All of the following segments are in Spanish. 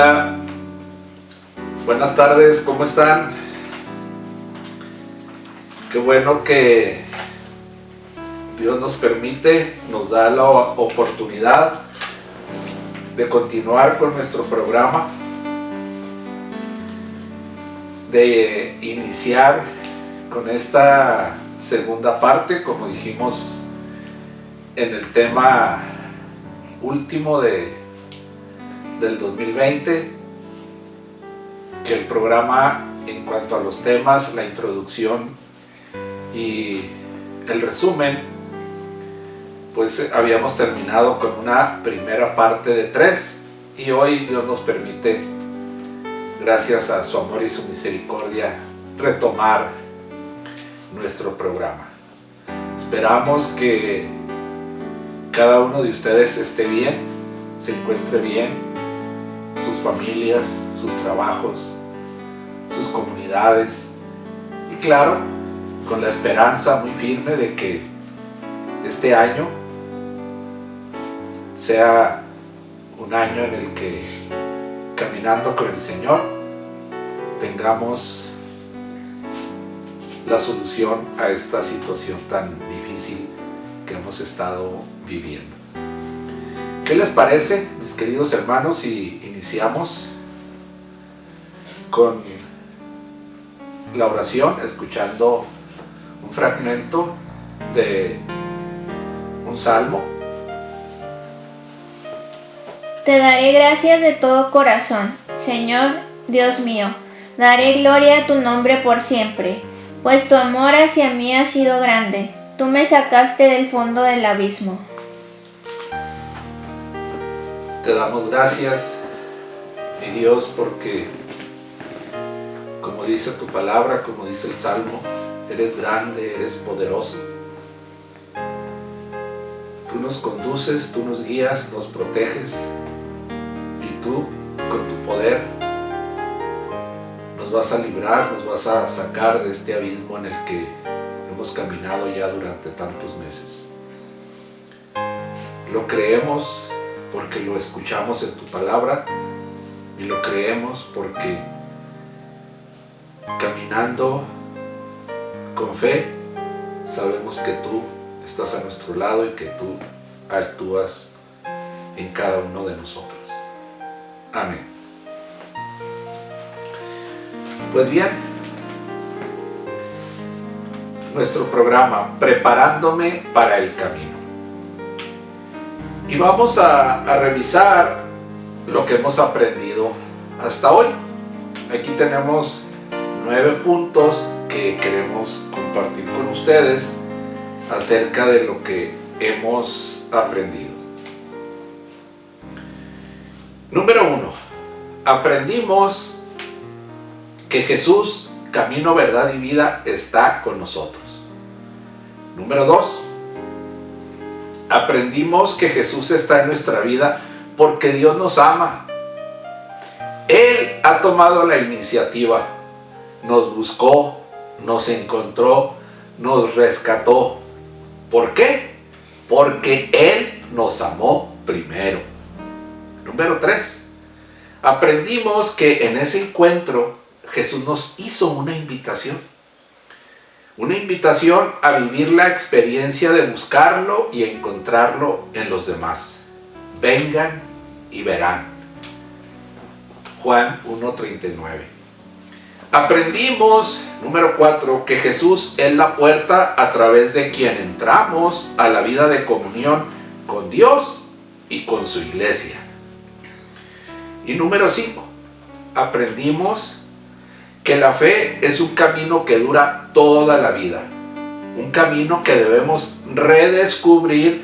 Hola, buenas tardes, ¿cómo están? Qué bueno que Dios nos permite, nos da la oportunidad de continuar con nuestro programa, de iniciar con esta segunda parte, como dijimos en el tema último del 2020, que el programa, en cuanto a los temas, la introducción y el resumen, pues habíamos terminado con una primera parte de 3, y hoy Dios nos permite, gracias a su amor y su misericordia, retomar nuestro programa. Esperamos que cada uno de ustedes esté bien, se encuentre bien, sus familias, sus trabajos, sus comunidades, y claro, con la esperanza muy firme de que este año sea un año en el que, caminando con el Señor, tengamos la solución a esta situación tan difícil que hemos estado viviendo. ¿Qué les parece, mis queridos hermanos, si iniciamos con la oración, escuchando un fragmento de un salmo? Te daré gracias de todo corazón, Señor Dios mío. Daré gloria a tu nombre por siempre, pues tu amor hacia mí ha sido grande. Tú me sacaste del fondo del abismo. Te damos gracias, mi Dios, porque, como dice tu palabra, como dice el Salmo, eres grande, eres poderoso. Tú nos conduces, tú nos guías, nos proteges, y tú, con tu poder, nos vas a librar, nos vas a sacar de este abismo en el que hemos caminado ya durante tantos meses. Lo creemos porque lo escuchamos en tu palabra, y lo creemos porque, caminando con fe, sabemos que tú estás a nuestro lado y que tú actúas en cada uno de nosotros. Amén. Pues bien, nuestro programa, Preparándome para el Camino. Y vamos a revisar lo que hemos aprendido hasta hoy. Aquí tenemos 9 puntos que queremos compartir con ustedes acerca de lo que hemos aprendido. Número 1. Aprendimos que Jesús, camino, verdad y vida, está con nosotros. Número 2. Aprendimos que Jesús está en nuestra vida porque Dios nos ama. Él ha tomado la iniciativa, nos buscó, nos encontró, nos rescató. ¿Por qué? Porque Él nos amó primero. Número 3. Aprendimos que en ese encuentro Jesús nos hizo una invitación. Una invitación a vivir la experiencia de buscarlo y encontrarlo en los demás. Vengan y verán. Juan 1:39. Aprendimos, número 4, que Jesús es la puerta a través de quien entramos a la vida de comunión con Dios y con su iglesia. Y número 5, aprendimos que la fe es un camino que dura toda la vida, un camino que debemos redescubrir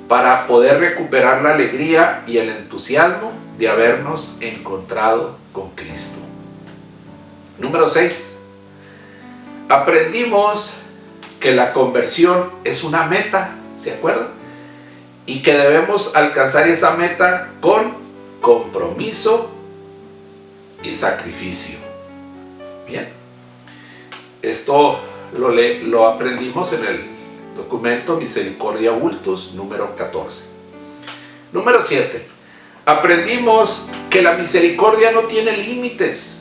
para poder recuperar la alegría y el entusiasmo de habernos encontrado con Cristo. Número 6, aprendimos que la conversión es una meta, ¿se acuerdan? Y que debemos alcanzar esa meta con compromiso y sacrificio. Bien, esto lo aprendimos en el documento Misericordia Vultus, número 14. Número 7. Aprendimos que la misericordia no tiene límites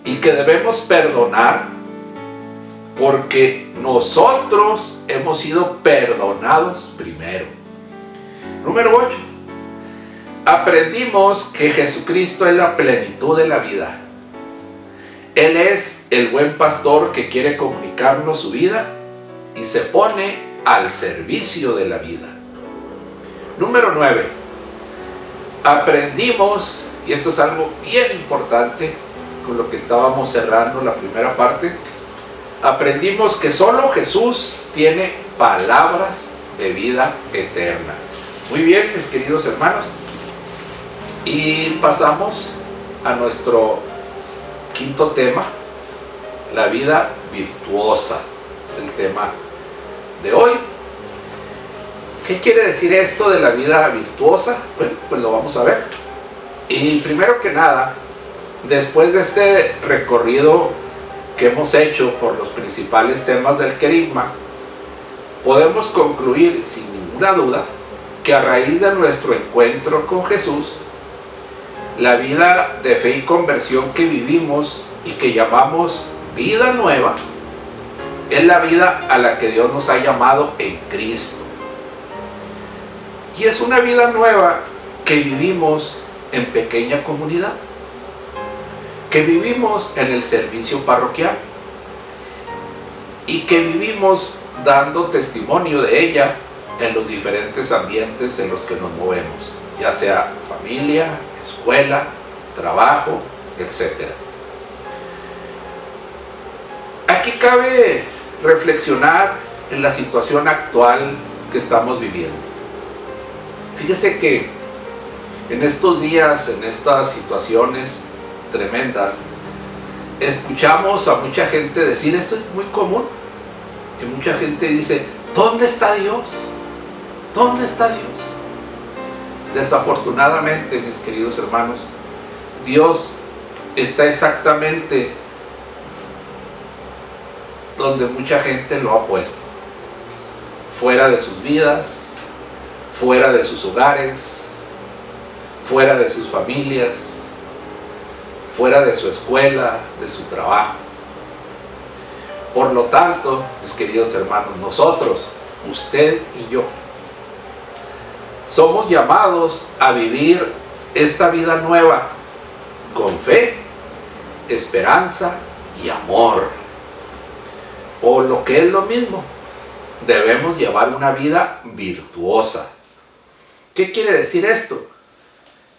y que debemos perdonar porque nosotros hemos sido perdonados primero. Número 8. Aprendimos que Jesucristo es la plenitud de la vida. Él es el buen pastor que quiere comunicarnos su vida y se pone al servicio de la vida. Número 9. Aprendimos, y esto es algo bien importante con lo que estábamos cerrando la primera parte, aprendimos que solo Jesús tiene palabras de vida eterna. Muy bien, mis queridos hermanos, y pasamos a nuestro quinto tema, la vida virtuosa. Es el tema de hoy. ¿Qué quiere decir esto de la vida virtuosa? Bueno, pues lo vamos a ver. Y primero que nada, después de este recorrido que hemos hecho por los principales temas del querigma, podemos concluir sin ninguna duda que a raíz de nuestro encuentro con Jesús, la vida de fe y conversión que vivimos y que llamamos vida nueva, es la vida a la que Dios nos ha llamado en Cristo. Y es una vida nueva que vivimos en pequeña comunidad, que vivimos en el servicio parroquial y que vivimos dando testimonio de ella en los diferentes ambientes en los que nos movemos, ya sea familia, escuela, trabajo, etc. Aquí cabe reflexionar en la situación actual que estamos viviendo. Fíjese que en estos días, en estas situaciones tremendas, escuchamos a mucha gente decir, esto es muy común, que mucha gente dice, ¿dónde está Dios? ¿Dónde está Dios? Desafortunadamente, mis queridos hermanos, Dios está exactamente donde mucha gente lo ha puesto, fuera de sus vidas, fuera de sus hogares, fuera de sus familias, fuera de su escuela, de su trabajo. Por lo tanto, mis queridos hermanos, nosotros, usted y yo, somos llamados a vivir esta vida nueva con fe, esperanza y amor. O lo que es lo mismo, debemos llevar una vida virtuosa. ¿Qué quiere decir esto?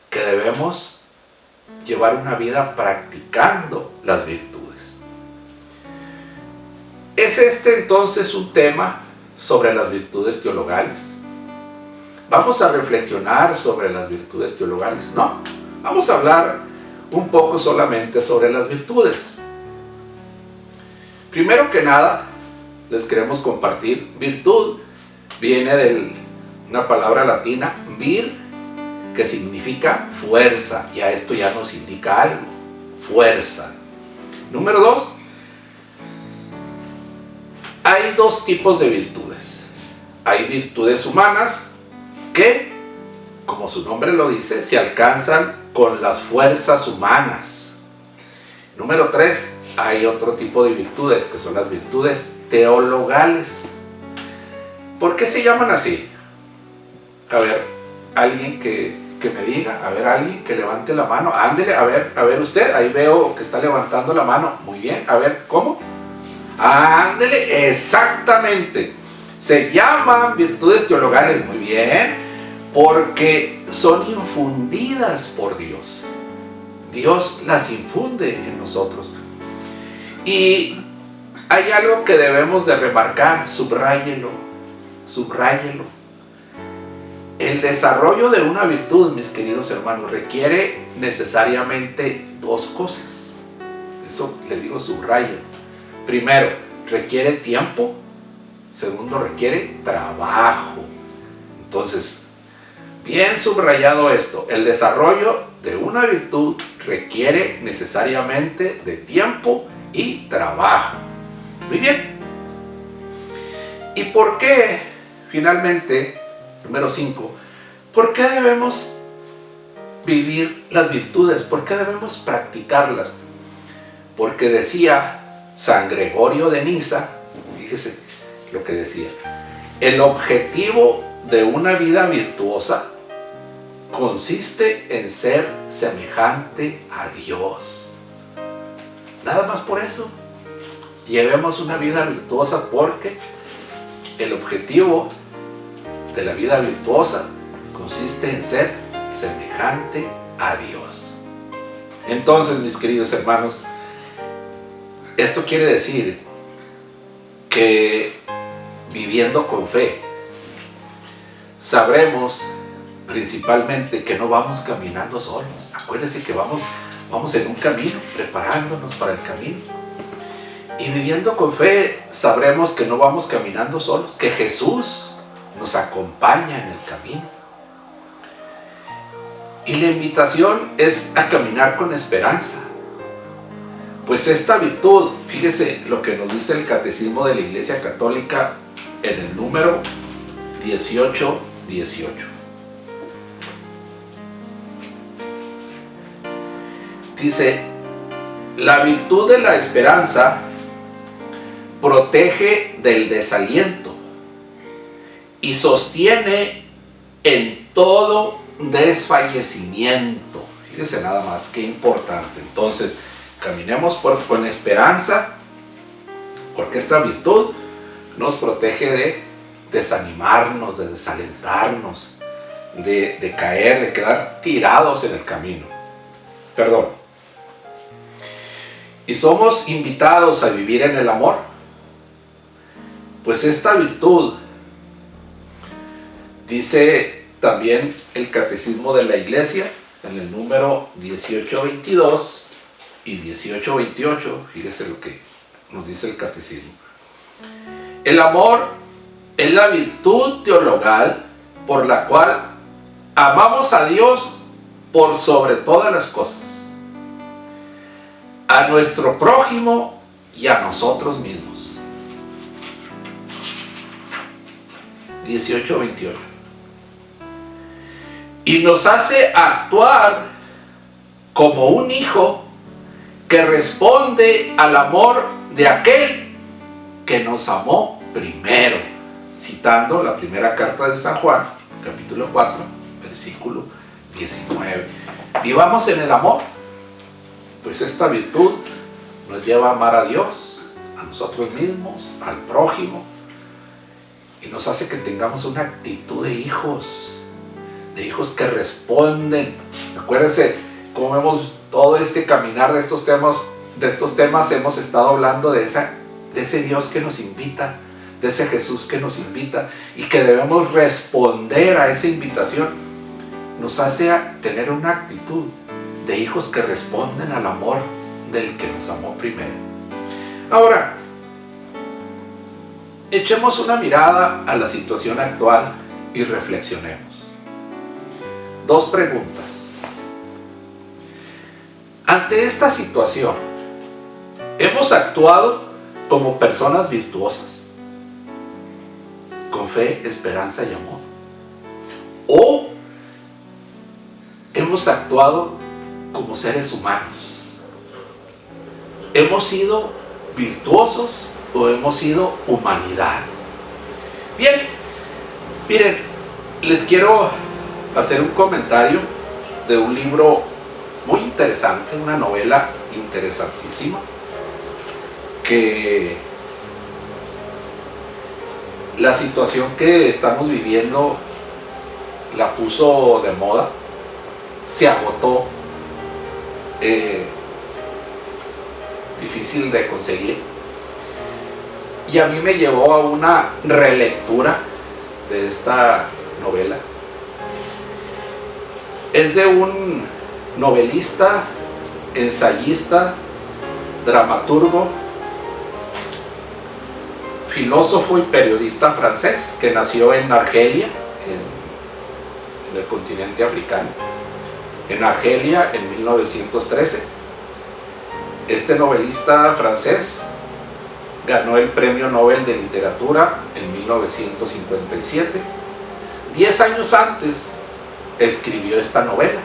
Que debemos llevar una vida practicando las virtudes. ¿Es este entonces un tema sobre las virtudes teologales? ¿Vamos a reflexionar sobre las virtudes teologales? No, vamos a hablar un poco solamente sobre las virtudes. Primero que nada, les queremos compartir, virtud viene de una palabra latina, vir, que significa fuerza, y a esto ya nos indica algo, fuerza. Número 2, hay dos tipos de virtudes. Hay virtudes humanas que, como su nombre lo dice, se alcanzan con las fuerzas humanas. Número 3, hay otro tipo de virtudes, que son las virtudes teologales. ¿Por qué se llaman así? A ver, alguien que me diga, a ver, alguien que levante la mano. Ándele, a ver usted, ahí veo que está levantando la mano. Muy bien, a ver, ¿cómo? Ándele, exactamente. Se llaman virtudes teologales, muy bien, porque son infundidas por Dios. Dios las infunde en nosotros. Y hay algo que debemos de remarcar, subráyelo. El desarrollo de una virtud, mis queridos hermanos, requiere necesariamente dos cosas. Eso les digo, subrayo. Primero, requiere tiempo. Segundo, requiere trabajo. Entonces, bien subrayado esto, el desarrollo de una virtud requiere necesariamente de tiempo y trabajo. Muy bien. ¿Y por qué, finalmente, número 5, por qué debemos vivir las virtudes? ¿Por qué debemos practicarlas? Porque decía San Gregorio de Niza, fíjese lo que decía, el objetivo de una vida virtuosa consiste en ser semejante a Dios. Nada más por eso. Llevemos una vida virtuosa, porque el objetivo de la vida virtuosa consiste en ser semejante a Dios. Entonces, mis queridos hermanos, esto quiere decir que viviendo con fe, sabremos principalmente que no vamos caminando solos. Acuérdense que vamos en un camino, preparándonos para el camino. Y viviendo con fe, sabremos que no vamos caminando solos, que Jesús nos acompaña en el camino. Y la invitación es a caminar con esperanza. Pues esta virtud, fíjese lo que nos dice el Catecismo de la Iglesia Católica en el número 1818. Dice, la virtud de la esperanza protege del desaliento y sostiene en todo desfallecimiento. Fíjese nada más, qué importante. Entonces, caminemos con esperanza, porque esta virtud nos protege de desanimarnos, de desalentarnos, de caer, de quedar tirados en el camino. Perdón. Y somos invitados a vivir en el amor. Pues esta virtud, dice también el Catecismo de la Iglesia, en el número 1822 y 1828, fíjese lo que nos dice el Catecismo. El amor es la virtud teologal por la cual amamos a Dios por sobre todas las cosas, a nuestro prójimo y a nosotros mismos. 18:28. Y nos hace actuar como un hijo que responde al amor de aquel que nos amó primero, citando la primera carta de San Juan, capítulo 4, versículo 19. Vivamos en el amor, pues esta virtud nos lleva a amar a Dios, a nosotros mismos, al prójimo, y nos hace que tengamos una actitud de hijos que responden. Acuérdense cómo vemos todo este caminar de estos temas hemos estado hablando de ese Dios que nos invita, de ese Jesús que nos invita, y que debemos responder a esa invitación. Nos hace tener una actitud de hijos que responden al amor del que nos amó primero. Ahora, echemos una mirada a la situación actual y reflexionemos. Dos preguntas. Ante esta situación, ¿hemos actuado como personas virtuosas, con fe, esperanza y amor? ¿O hemos actuado como seres humanos? ¿Hemos sido virtuosos o hemos sido humanidad? Bien, miren, les quiero hacer un comentario de un libro muy interesante, una novela interesantísima, que la situación que estamos viviendo la puso de moda, se agotó, difícil de conseguir, y a mí me llevó a una relectura de esta novela. Es de un novelista, ensayista, dramaturgo, filósofo y periodista francés que nació en Argelia, en el continente africano, en Argelia en 1913. Este novelista francés ganó el Premio Nobel de Literatura en 1957. 10 años antes escribió esta novela.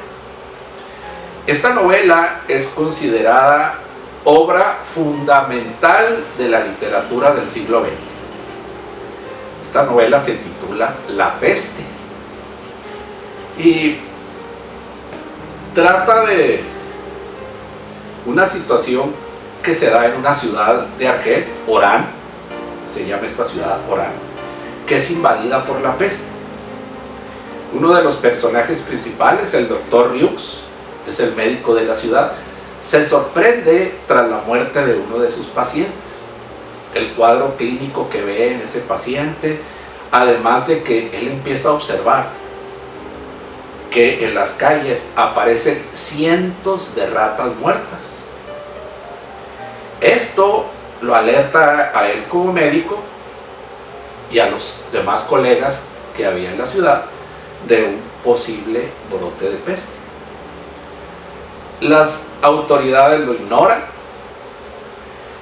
Esta novela es considerada obra fundamental de la literatura del siglo XX. Esta novela se titula La Peste y trata de una situación que se da en una ciudad de Argel, Orán, se llama esta ciudad Orán, que es invadida por la peste. Uno de los personajes principales, el doctor Rieux, es el médico de la ciudad, se sorprende tras la muerte de uno de sus pacientes. El cuadro clínico que ve en ese paciente, además de que él empieza a observar que en las calles aparecen cientos de ratas muertas. Esto lo alerta a él como médico y a los demás colegas que había en la ciudad de un posible brote de peste. Las autoridades lo ignoran,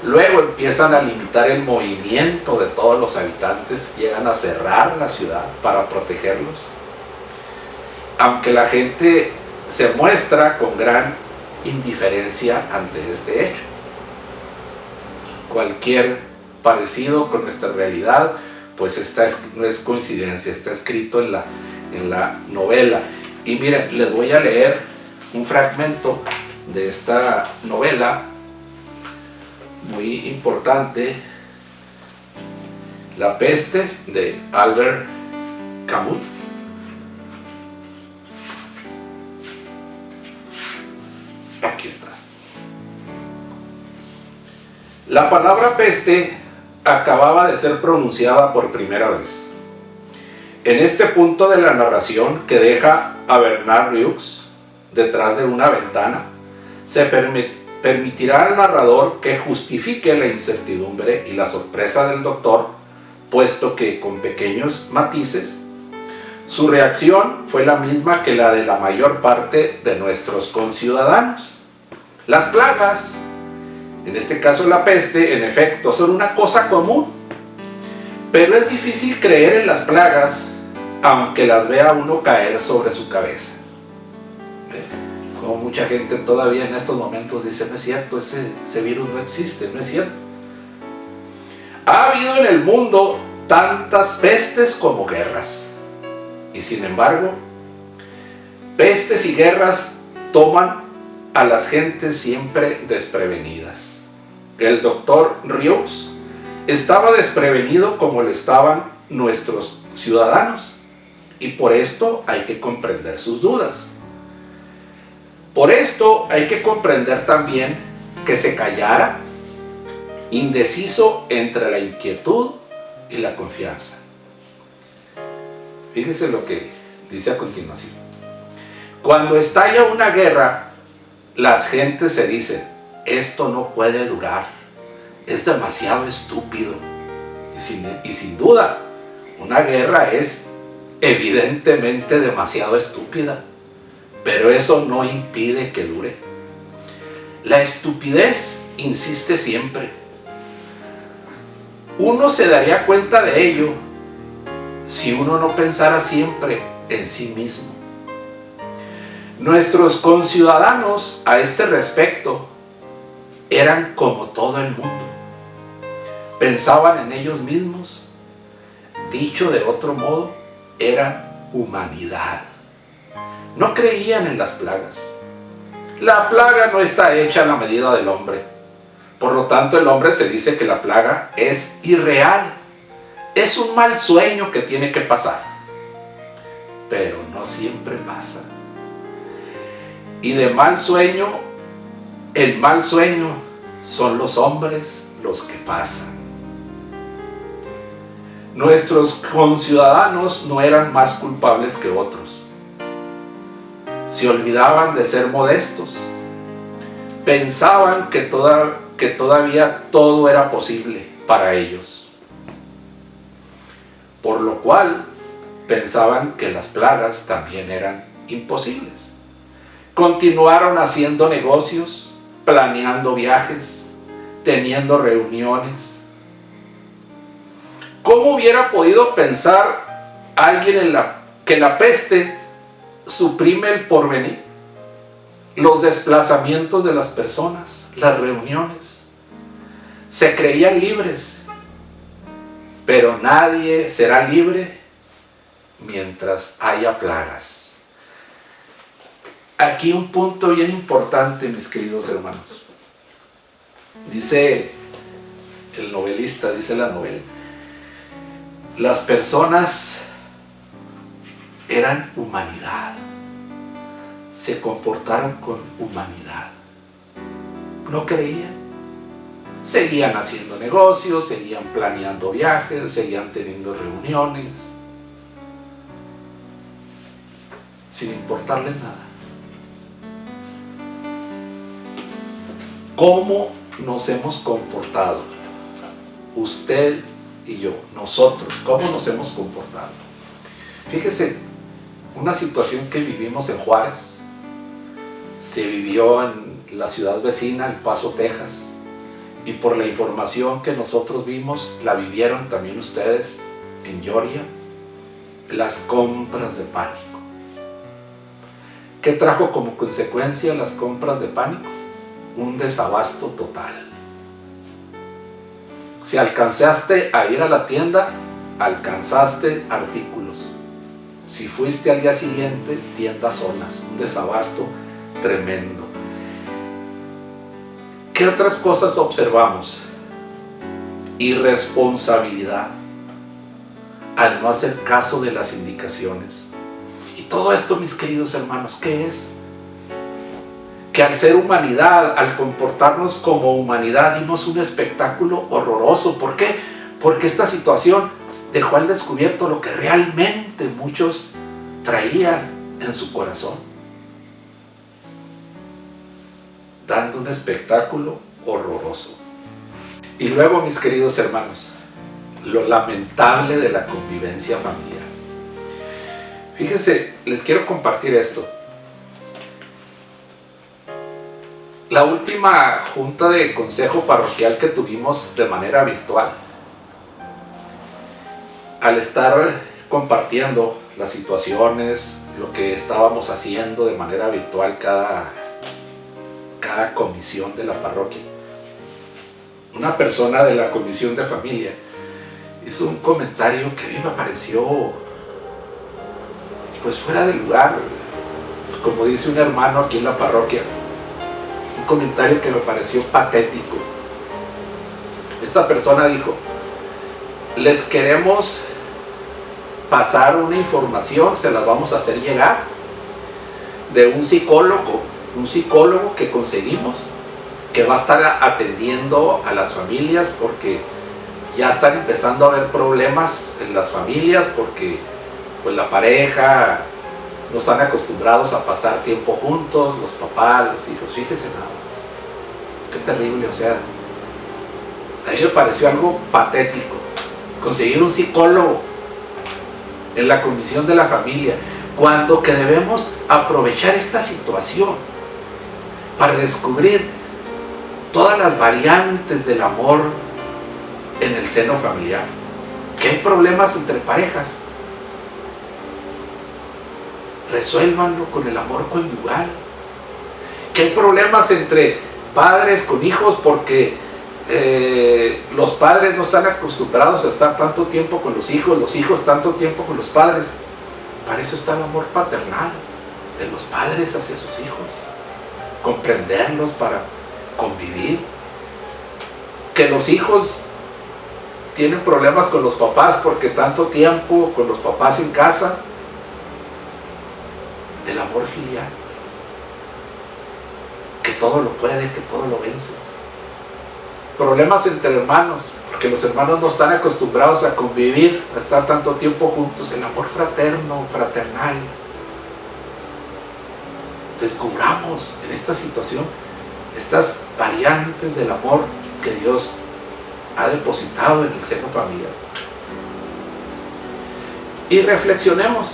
luego empiezan a limitar el movimiento de todos los habitantes, llegan a cerrar la ciudad para protegerlos, aunque la gente se muestra con gran indiferencia ante este hecho. Cualquier parecido con nuestra realidad, pues no es coincidencia, está escrito en la novela. Y miren, les voy a leer un fragmento de esta novela muy importante, La Peste, de Albert Camus. Aquí está. La palabra peste acababa de ser pronunciada por primera vez. En este punto de la narración, que deja a Bernard Rieux detrás de una ventana, se permitirá al narrador que justifique la incertidumbre y la sorpresa del doctor, puesto que, con pequeños matices, su reacción fue la misma que la de la mayor parte de nuestros conciudadanos. Las plagas, en este caso la peste, en efecto, son una cosa común, pero es difícil creer en las plagas aunque las vea uno caer sobre su cabeza. Como mucha gente todavía en estos momentos dice, no es cierto, ese virus no existe, no es cierto. Ha habido en el mundo tantas pestes como guerras, y sin embargo, pestes y guerras toman a las gentes siempre desprevenidas. El doctor Rieux estaba desprevenido como lo estaban nuestros ciudadanos, y por esto hay que comprender sus dudas. Por esto hay que comprender también que se callara, indeciso entre la inquietud y la confianza. Fíjense lo que dice a continuación. Cuando estalla una guerra, las gentes se dicen, esto no puede durar, es demasiado estúpido. Y sin duda, una guerra es evidentemente demasiado estúpida, pero eso no impide que dure. La estupidez insiste siempre. Uno se daría cuenta de ello si uno no pensara siempre en sí mismo. Nuestros conciudadanos a este respecto eran como todo el mundo. Pensaban en ellos mismos. Dicho de otro modo, eran humanidad. No creían en las plagas. La plaga no está hecha a la medida del hombre. Por lo tanto, el hombre se dice que la plaga es irreal. Es un mal sueño que tiene que pasar. Pero no siempre pasa. Y de mal sueño, el mal sueño son los hombres los que pasan. Nuestros conciudadanos no eran más culpables que otros. Se olvidaban de ser modestos. Pensaban que todavía todo era posible para ellos. Por lo cual, pensaban que las plagas también eran imposibles. Continuaron haciendo negocios, planeando viajes, teniendo reuniones. ¿Cómo hubiera podido pensar alguien que la peste suprime el porvenir? los desplazamientos de las personas, las reuniones. Se creían libres, pero nadie será libre mientras haya plagas. Aquí un punto bien importante, mis queridos hermanos. Dice el novelista, dice la novela, las personas eran humanidad, se comportaron con humanidad, no creían, seguían haciendo negocios, seguían planeando viajes, seguían teniendo reuniones, sin importarles nada. ¿Cómo nos hemos comportado? Usted y yo, nosotros, ¿cómo nos hemos comportado? Fíjese, una situación que vivimos en Juárez, se vivió en la ciudad vecina, El Paso, Texas, y por la información que nosotros vimos, la vivieron también ustedes en Georgia, las compras de pánico. ¿Qué trajo como consecuencia las compras de pánico? Un desabasto total. Si alcanzaste a ir a la tienda, alcanzaste artículos. Si fuiste al día siguiente, tiendas solas, un desabasto tremendo. ¿Qué otras cosas observamos? Irresponsabilidad, al no hacer caso de las indicaciones. Y todo esto, mis queridos hermanos, ¿qué es? Que al ser humanidad, al comportarnos como humanidad, dimos un espectáculo horroroso. ¿Por qué? Porque esta situación dejó al descubierto lo que realmente muchos traían en su corazón, dando un espectáculo horroroso. Y luego, mis queridos hermanos, lo lamentable de la convivencia familiar. Fíjense, les quiero compartir esto. La última junta de consejo parroquial que tuvimos de manera virtual, al estar compartiendo las situaciones, lo que estábamos haciendo de manera virtual cada comisión de la parroquia, una persona de la comisión de familia hizo un comentario que a mí me pareció pues fuera de lugar, como dice un hermano aquí en la parroquia, un comentario que me pareció patético. Esta persona dijo: les queremos pasar una información, se las vamos a hacer llegar, de un psicólogo que conseguimos, que va a estar atendiendo a las familias, porque ya están empezando a haber problemas en las familias, porque pues la pareja no están acostumbrados a pasar tiempo juntos, los papás, los hijos. Fíjese nada más, qué terrible. O sea, a mí me pareció algo patético conseguir un psicólogo en la comisión de la familia, cuando que debemos aprovechar esta situación para descubrir todas las variantes del amor en el seno familiar. Que hay problemas entre parejas, resuélvanlo con el amor conyugal. Que hay problemas entre padres con hijos porque los padres no están acostumbrados a estar tanto tiempo con los hijos tanto tiempo con los padres. Para eso está el amor paternal de los padres hacia sus hijos, comprenderlos para convivir. Que los hijos tienen problemas con los papás porque tanto tiempo con los papás en casa. El amor filial, que todo lo puede, que todo lo vence. Problemas entre hermanos, porque los hermanos no están acostumbrados a convivir, a estar tanto tiempo juntos. El amor fraterno, fraternal. Descubramos en esta situación estas variantes del amor que Dios ha depositado en el seno familiar. Y reflexionemos,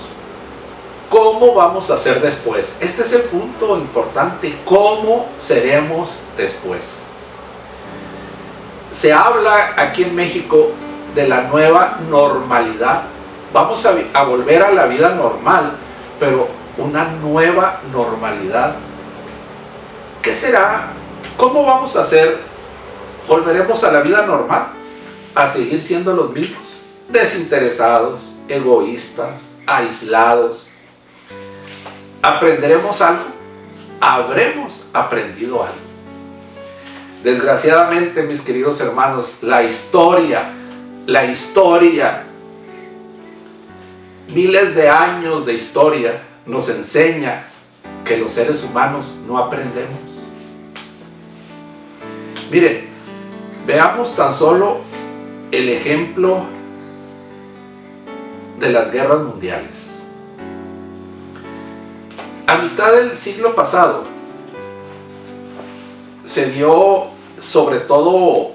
¿cómo vamos a ser después? Este es el punto importante. ¿Cómo seremos después? Se habla aquí en México de la nueva normalidad. Vamos a volver a la vida normal, pero una nueva normalidad ¿Qué será? ¿Cómo vamos a hacer? ¿Volveremos a la vida normal? ¿A seguir siendo los mismos? Desinteresados, egoístas, aislados. ¿Aprenderemos algo? ¿Habremos aprendido algo? Desgraciadamente, mis queridos hermanos, la historia, miles de años de historia nos enseña que los seres humanos no aprendemos. Miren, veamos tan solo el ejemplo de las guerras mundiales. A mitad del siglo pasado se dio, sobre todo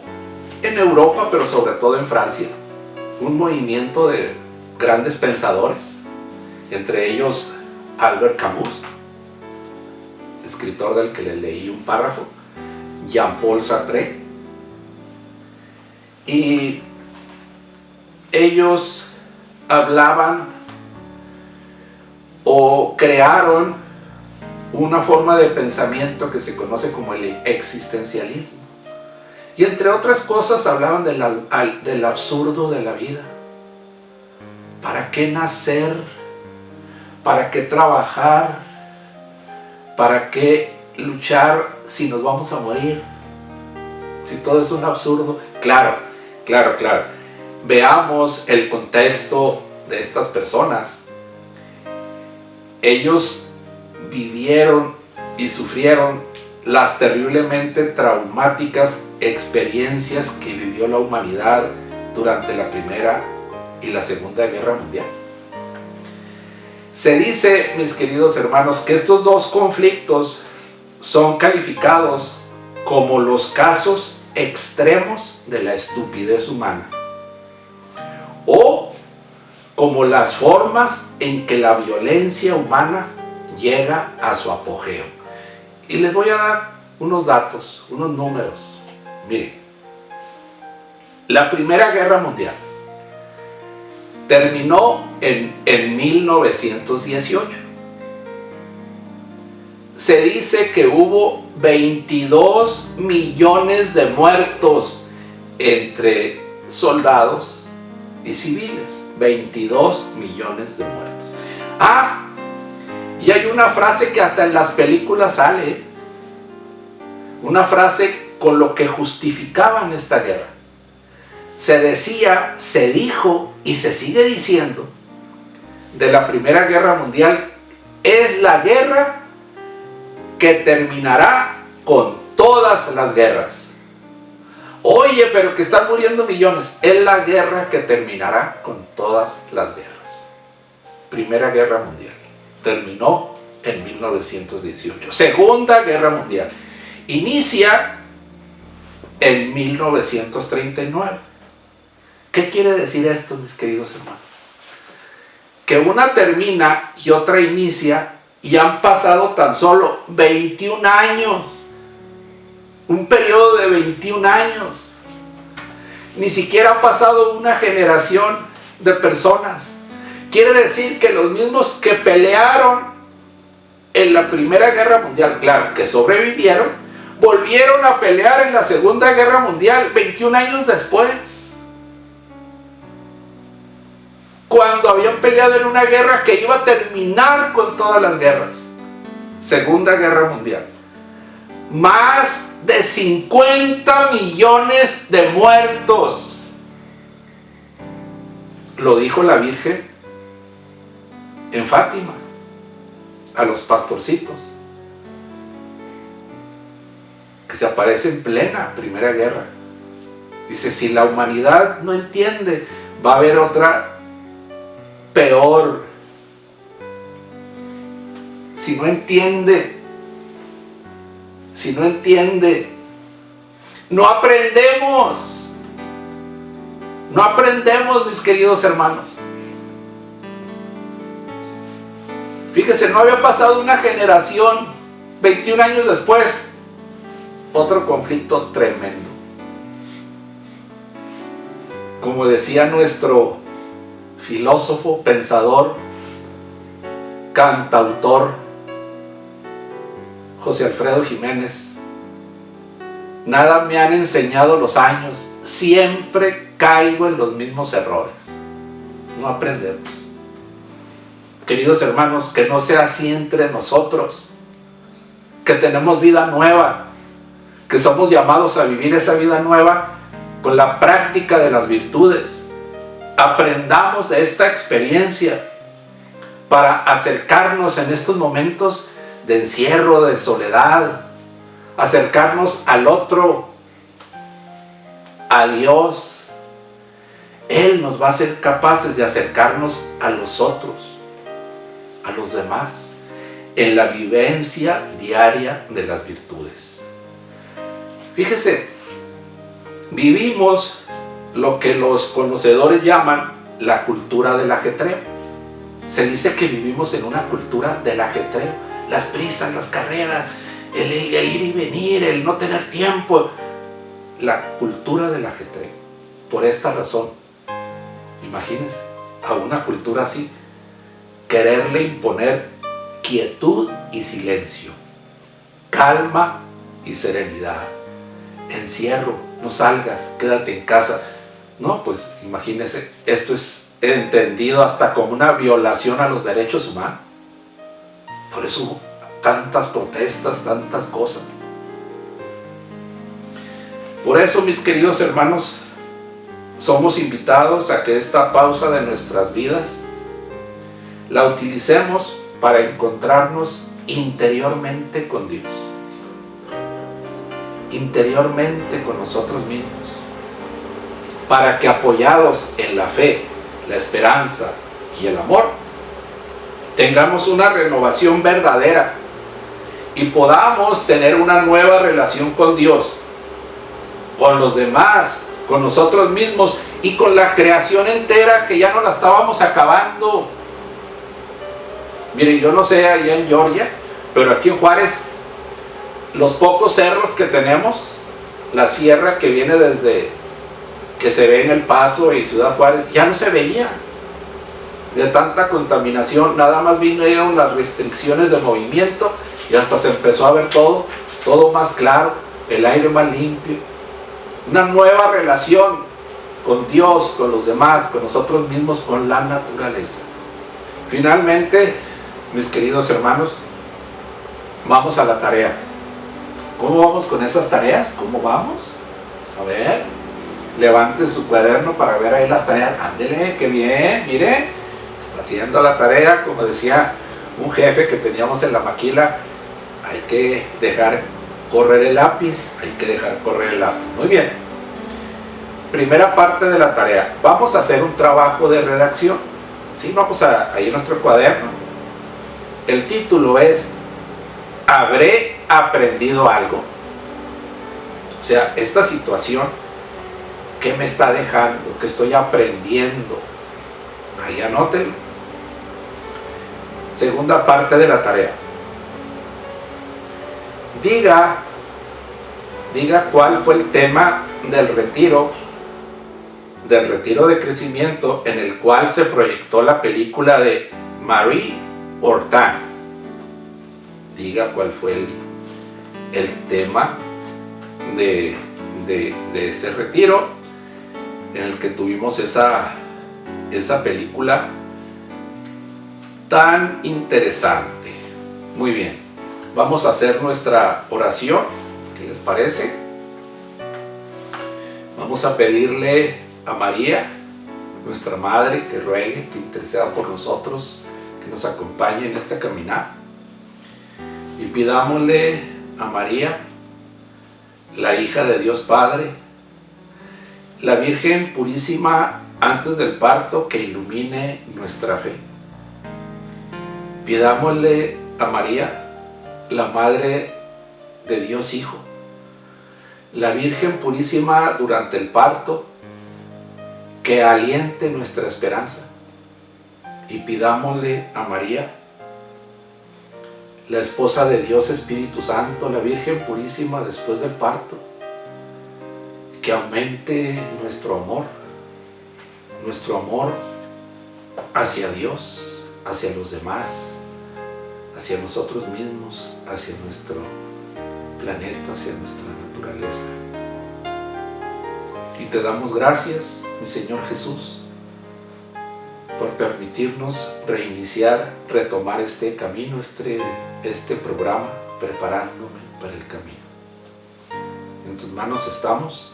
en Europa, pero sobre todo en Francia, un movimiento de grandes pensadores, entre ellos Albert Camus, escritor del que le leí un párrafo, Jean-Paul Sartre, y ellos hablaban o crearon una forma de pensamiento que se conoce como el existencialismo. Y entre otras cosas hablaban del absurdo de la vida. ¿Para qué nacer? ¿Para qué trabajar? ¿Para qué luchar si nos vamos a morir? Si todo es un absurdo. Claro. Veamos el contexto de estas personas. Ellos vivieron y sufrieron las terriblemente traumáticas experiencias que vivió la humanidad durante la Primera y la Segunda Guerra Mundial. Se dice, mis queridos hermanos, que estos dos conflictos son calificados como los casos extremos de la estupidez humana, o como las formas en que la violencia humana llega a su apogeo. Y les voy a dar unos datos, unos números. Miren, la Primera Guerra Mundial terminó en 1918. Se dice que hubo 22 millones de muertos entre soldados y civiles. 22 millones de muertos. Y hay una frase que hasta en las películas sale. Una frase con lo que justificaban esta guerra. Se decía, se dijo y se sigue diciendo de la Primera Guerra Mundial: es la guerra que terminará con todas las guerras. Oye, pero que están muriendo millones. Es la guerra que terminará con todas las guerras. Primera Guerra Mundial terminó en 1918. Segunda Guerra Mundial inicia en 1939. ¿Qué quiere decir esto, mis queridos hermanos? Que una termina y otra inicia, y han pasado tan solo 21 años. Un periodo de 21 años. Ni siquiera ha pasado una generación de personas. Quiere decir que los mismos que pelearon en la Primera Guerra Mundial, claro, que sobrevivieron, volvieron a pelear en la Segunda Guerra Mundial 21 años después. Cuando habían peleado en una guerra que iba a terminar con todas las guerras. Segunda Guerra Mundial. Más de 50 millones de muertos. Lo dijo la Virgen en Fátima a los pastorcitos, que se aparece en plena Primera Guerra. Dice, si la humanidad no entiende, va a haber otra peor. Si no entiende, no aprendemos, mis queridos hermanos. Fíjese, no había pasado una generación, 21 años después, otro conflicto tremendo. Como decía nuestro filósofo, pensador, cantautor José Alfredo Jiménez, nada me han enseñado los años, siempre caigo en los mismos errores. No aprendemos. Queridos hermanos, que no sea así entre nosotros, que tenemos vida nueva, que somos llamados a vivir esa vida nueva con la práctica de las virtudes. Aprendamos de esta experiencia para acercarnos en estos momentos de encierro, de soledad, acercarnos al otro, a Dios. Él nos va a hacer capaces de acercarnos a los otros, a los demás, en la vivencia diaria de las virtudes. Fíjese, vivimos lo que los conocedores llaman la cultura del ajetreo. Se dice que vivimos en una cultura del ajetreo. Las prisas, las carreras, el ir y venir, el no tener tiempo. La cultura del ajetreo. Por esta razón, imagínense, a una cultura así, quererle imponer quietud y silencio, calma y serenidad, encierro, no salgas, quédate en casa. No, pues imagínense, esto es entendido hasta como una violación a los derechos humanos. Por eso hubo tantas protestas, tantas cosas. Por eso, mis queridos hermanos, somos invitados a que esta pausa de nuestras vidas la utilicemos para encontrarnos interiormente con Dios, interiormente con nosotros mismos, para que apoyados en la fe, la esperanza y el amor, tengamos una renovación verdadera y podamos tener una nueva relación con Dios, con los demás, con nosotros mismos y con la creación entera, que ya no la estábamos acabando. Miren, yo no sé allá en Georgia, pero aquí en Juárez, los pocos cerros que tenemos, la sierra que viene desde que se ve en El Paso y Ciudad Juárez, ya no se veía de tanta contaminación. Nada más vinieron las restricciones de movimiento y hasta se empezó a ver todo más claro, el aire más limpio, una nueva relación con Dios, con los demás, con nosotros mismos, con la naturaleza. Finalmente, mis queridos hermanos, vamos a la tarea. ¿Cómo vamos con esas tareas? ¿Cómo vamos? A ver, levante su cuaderno para ver ahí las tareas. Ándele, qué bien, mire, está haciendo la tarea. Como decía un jefe que teníamos en la maquila, hay que dejar correr el lápiz, hay que dejar correr el lápiz. Muy bien. Primera parte de la tarea. Vamos a hacer un trabajo de redacción. ¿Sí? Vamos ahí en nuestro cuaderno. El título es ¿Habré aprendido algo? O sea, esta situación, ¿qué me está dejando? ¿Qué estoy aprendiendo? Ahí anótenlo. Segunda parte de la tarea. Diga cuál fue el tema del retiro de crecimiento en el cual se proyectó la película de Marie Ortán. Diga cuál fue el tema de ese retiro en el que tuvimos esa película tan interesante. Muy bien, vamos a hacer nuestra oración. ¿Qué les parece? Vamos a pedirle a María, nuestra Madre, que ruegue, que interceda por nosotros, que nos acompañe en este caminar. Y pidámosle a María, la hija de Dios Padre, la Virgen purísima antes del parto, que ilumine nuestra fe. Pidámosle a María, la Madre de Dios Hijo, la Virgen purísima durante el parto, que aliente nuestra esperanza. Y pidámosle a María, la esposa de Dios Espíritu Santo, la Virgen purísima después del parto, que aumente nuestro amor hacia Dios, hacia los demás, hacia nosotros mismos, hacia nuestro planeta, hacia nuestra naturaleza. Y te damos gracias, mi Señor Jesús, por permitirnos reiniciar, retomar este camino, este programa, preparándome para el camino. En tus manos estamos,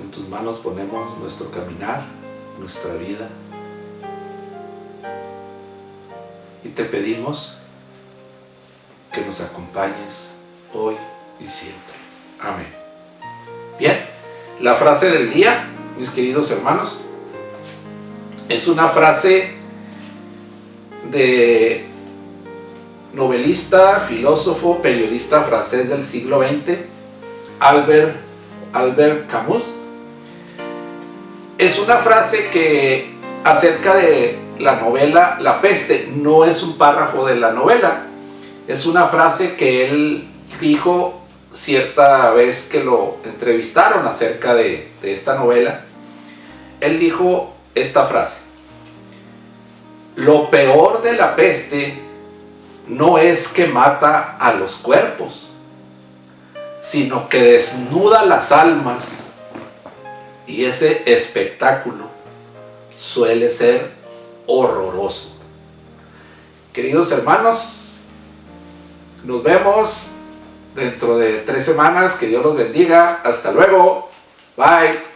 en tus manos ponemos nuestro caminar, nuestra vida. Y te pedimos que nos acompañes hoy y siempre. Amén. Bien, la frase del día, mis queridos hermanos, es una frase de novelista, filósofo, periodista francés del siglo XX, Albert Camus. Es una frase que acerca de la novela La Peste, no es un párrafo de la novela, es una frase que él dijo cierta vez que lo entrevistaron acerca de esta novela. Él dijo esta frase: lo peor de la peste no es que mata a los cuerpos, sino que desnuda las almas, y ese espectáculo suele ser horroroso. Queridos hermanos, nos vemos dentro de 3 semanas. Que Dios los bendiga. Hasta luego. Bye.